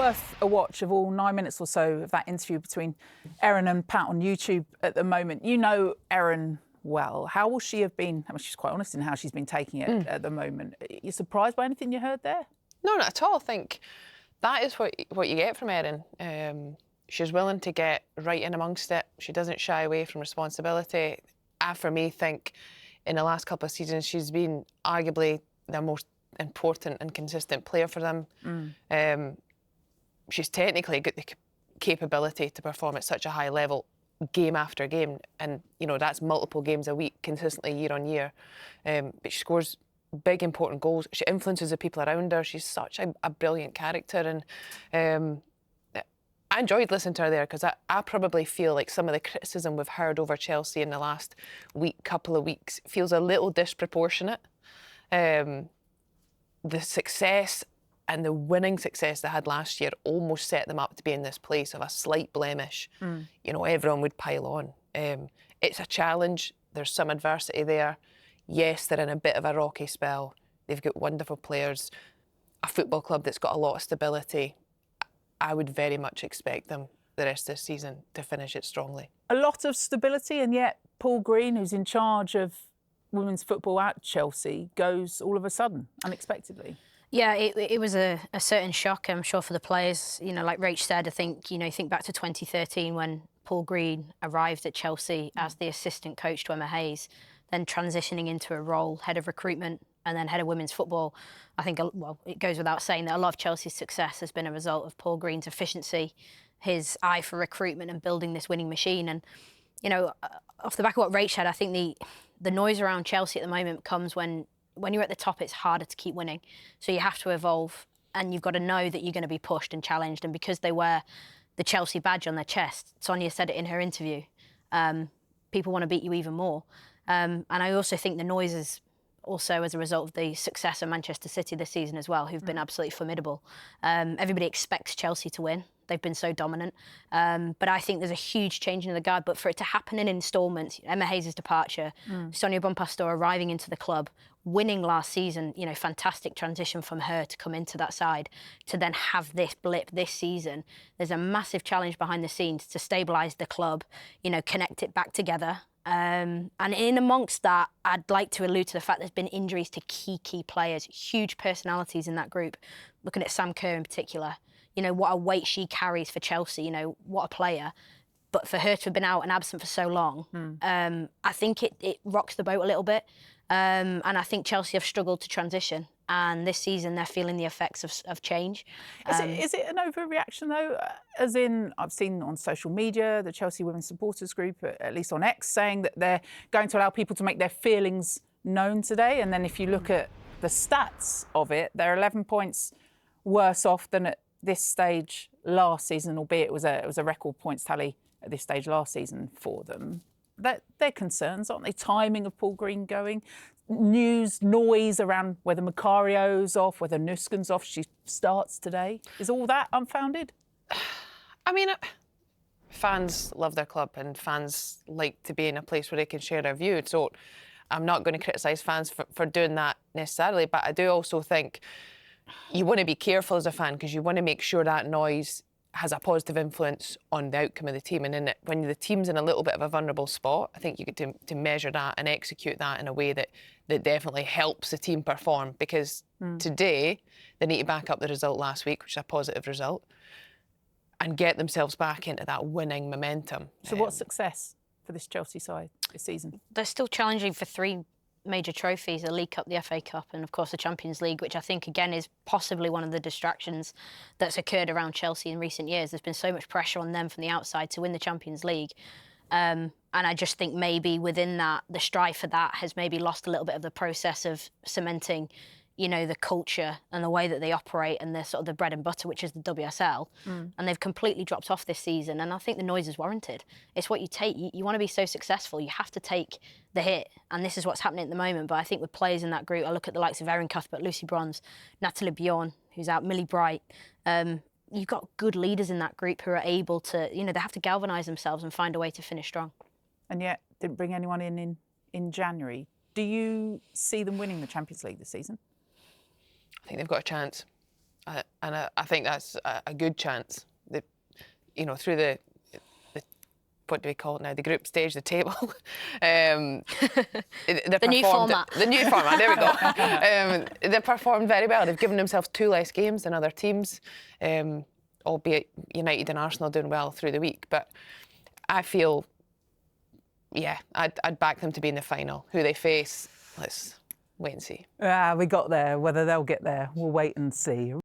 worth a watch of all 9 minutes or so of that interview between Erin and Pat on YouTube at the moment. You know Erin well. How will she have been? I mean, she's quite honest in how she's been taking it at the moment. Are you surprised by anything you heard there? No, not at all. I think that is what you get from Erin. She's willing to get right in amongst it. She doesn't shy away from responsibility. I, for me, think in the last couple of seasons, she's been arguably the most important and consistent player for them. She's technically got the capability to perform at such a high level game after game, and you know that's multiple games a week consistently year on year. But she scores big important goals. She influences the people around her. She's such a brilliant character, and I enjoyed listening to her there because I probably feel like some of the criticism we've heard over Chelsea in the last couple of weeks feels a little disproportionate. The success and the winning success they had last year almost set them up to be in this place of a slight blemish. You know, everyone would pile on. It's a challenge. There's some adversity there. Yes, they're in a bit of a rocky spell. They've got wonderful players, a football club that's got a lot of stability. I would very much expect them the rest of the season to finish it strongly. A lot of stability, and yet Paul Green, who's in charge of women's football at Chelsea, goes all of a sudden, unexpectedly. Yeah, it was a certain shock, I'm sure, for the players. You know, like Rach said, I think, you know, think back to 2013 when Paul Green arrived at Chelsea as the assistant coach to Emma Hayes, then transitioning into a role, head of recruitment and then head of women's football. I think, well, it goes without saying that a lot of Chelsea's success has been a result of Paul Green's efficiency, his eye for recruitment and building this winning machine. And, you know, off the back of what Rach said, I think the noise around Chelsea at the moment comes when you're at the top, it's harder to keep winning. So you have to evolve and you've got to know that you're going to be pushed and challenged. And because they wear the Chelsea badge on their chest, Sonia said it in her interview, people want to beat you even more. And I also think the noise is also as a result of the success of Manchester City this season as well, who've been absolutely formidable. Everybody expects Chelsea to win. They've been so dominant. But I think there's a huge change in the guard. But for it to happen in instalments, Emma Hayes' departure, Sonia Bonpastor arriving into the club, winning last season, you know, fantastic transition from her to come into that side, to then have this blip this season. There's a massive challenge behind the scenes to stabilise the club, you know, connect it back together. And in amongst that, I'd like to allude to the fact there's been injuries to key players, huge personalities in that group. Looking at Sam Kerr in particular, you know, what a weight she carries for Chelsea, you know, what a player. But for her to have been out and absent for so long, I think it rocks the boat a little bit. And I think Chelsea have struggled to transition. And this season, they're feeling the effects of change. Is it an overreaction, though? As in, I've seen on social media, the Chelsea Women's Supporters Group, at least on X, saying that they're going to allow people to make their feelings known today. And then if you look at the stats of it, they're 11 points worse off than at this stage last season, albeit it was a record points tally at this stage last season for them. They're concerns, aren't they? Timing of Paul Green going, noise around whether Macario's off, whether Nusken's off. She starts today. Is all that unfounded? I mean, fans love their club and fans like to be in a place where they can share their view. So I'm not going to criticise fans for doing that necessarily, but I do also think you want to be careful as a fan because you want to make sure that noise has a positive influence on the outcome of the team. And when the team's in a little bit of a vulnerable spot, I think you get to measure that and execute that in a way that definitely helps the team perform. Because today, they need to back up the result last week, which is a positive result, and get themselves back into that winning momentum. So what's success for this Chelsea side this season? They're still challenging for 3 major trophies, the League Cup, the FA Cup and of course the Champions League, which I think again is possibly one of the distractions that's occurred around Chelsea in recent years. There's been so much pressure on them from the outside to win the Champions League, and I just think maybe within that the strive for that has maybe lost a little bit of the process of cementing, you know, the culture and the way that they operate and the sort of the bread and butter, which is the WSL. And they've completely dropped off this season. And I think the noise is warranted. It's what you take. You want to be so successful, you have to take the hit. And this is what's happening at the moment. But I think with players in that group, I look at the likes of Erin Cuthbert, Lucy Bronze, Natalie Bjorn, who's out, Millie Bright. You've got good leaders in that group who are able to, you know, they have to galvanise themselves and find a way to finish strong. And yet didn't bring anyone in January. Do you see them winning the Champions League this season? I think they've got a chance. and I think that's a good chance. Through the what do we call it now? The group stage, the table. The new format. The new format. There we go. They performed very well. They've given themselves 2 less games than other teams, albeit United and Arsenal doing well through the week. But I feel, I'd back them to be in the final. Who they face, let's wait and see. We got there. Whether they'll get there, we'll wait and see.